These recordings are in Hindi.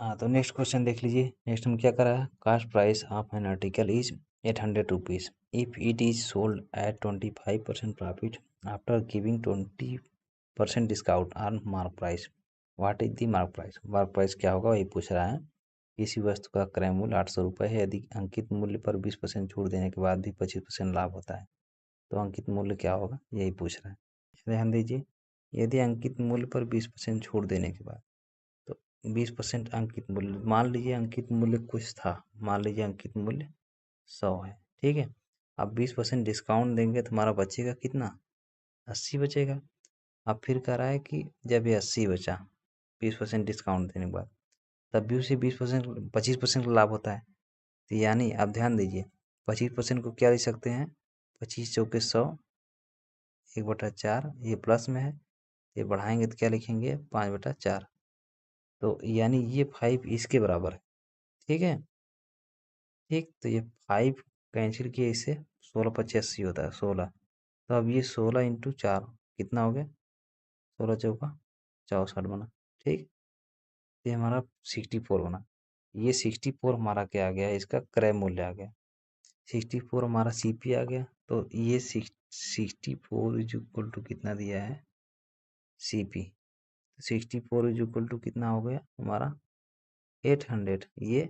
हाँ, तो नेक्स्ट क्वेश्चन देख लीजिए। नेक्स्ट हम क्या करा है, cost price of an article is 800 rupees if it is sold at 25% profit after giving 20% discount on mark price, what is the mark price. Mark price क्या होगा वही पूछ रहा है। किसी वस्तु का क्रय मूल्य 800 रुपये है, यदि अंकित मूल्य पर 20% छूट देने के बाद भी 25% लाभ होता है तो अंकित मूल्य क्या होगा, यही पूछ रहा है। ध्यान दीजिए, यदि अंकित मूल्य पर 20% छूट देने के बाद, तो 20% अंकित मूल्य, मान लीजिए अंकित मूल्य कुछ था, मान लीजिए अंकित मूल्य 100 है, ठीक है। अब 20% डिस्काउंट देंगे तो हमारा बचेगा कितना, 80 बचेगा। अब फिर कह रहा है कि जब ये 80 बचा 20% डिस्काउंट देने के बाद, तब भी उसे 20% 25% का लाभ होता है। तो यानी आप ध्यान दीजिए, 25% को क्या लिख सकते हैं, 25 चौके 100, 1/4, ये प्लस में है, ये बढ़ाएंगे तो क्या लिखेंगे 5/4। तो यानी ये 5 इसके बराबर है, ठीक है। ठीक, तो ये 5 कैंसिल किए, इससे 16/85 होता है, 16। तो अब ये 16 इंटू 4 कितना हो गया, 16 चौका 64 बना, ठीक। ये हमारा 64 बना। ये 64 हमारा क्या आ गया, इसका क्रय मूल्य आ गया। 64 हमारा सीपी आ गया। तो ये 64 इज इक्वल टू कितना दिया है, सीपी। 64 इज इक्वल टू कितना हो गया हमारा 800। ये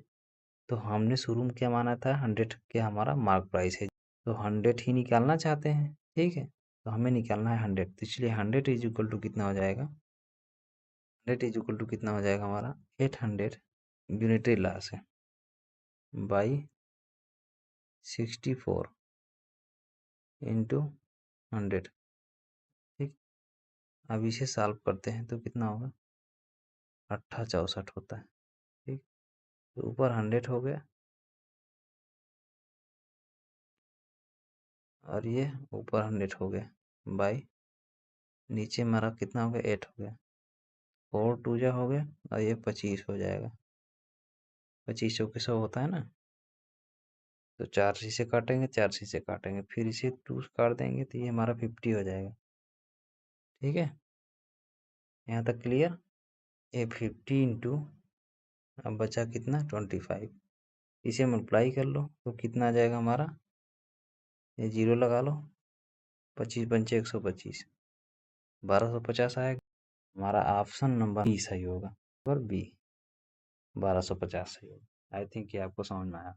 तो हमने शुरू में क्या माना था, 100 क्या हमारा मार्क प्राइस है, तो 100 ही निकालना चाहते हैं, ठीक है। तो हमें निकालना है 100, तो इसलिए 100 इज इक्वल टू कितना हो जाएगा, 100 इज इक्वल टू कितना हो जाएगा हमारा 800 यूनिटरी लॉस है बाई 64 इंटू 100, ठीक। अब इसे सॉल्व करते हैं तो कितना होगा, 864 होता है, ठीक। तो ऊपर 100 हो गया और ये ऊपर 100 हो गया बाई नीचे हमारा कितना हो गया 8 हो गया, 4 2 जा हो गया और ये 25 हो जाएगा। 25 चौके 100 होता है ना, तो 4 से काटेंगे, 4 से काटेंगे, फिर इसे 2 काट देंगे तो ये हमारा 50 हो जाएगा, ठीक है। यहाँ तक क्लियर। ये 50 इंटू, अब बचा कितना 25, इसे मल्टीप्लाई कर लो तो कितना आ जाएगा हमारा, ये 0 लगा लो, 25 पंचे 125, 1250 आएगा। हमारा ऑप्शन नंबर बी सही होगा, और बी 1250 सही होगा। आई थिंक ये आपको समझ में आया।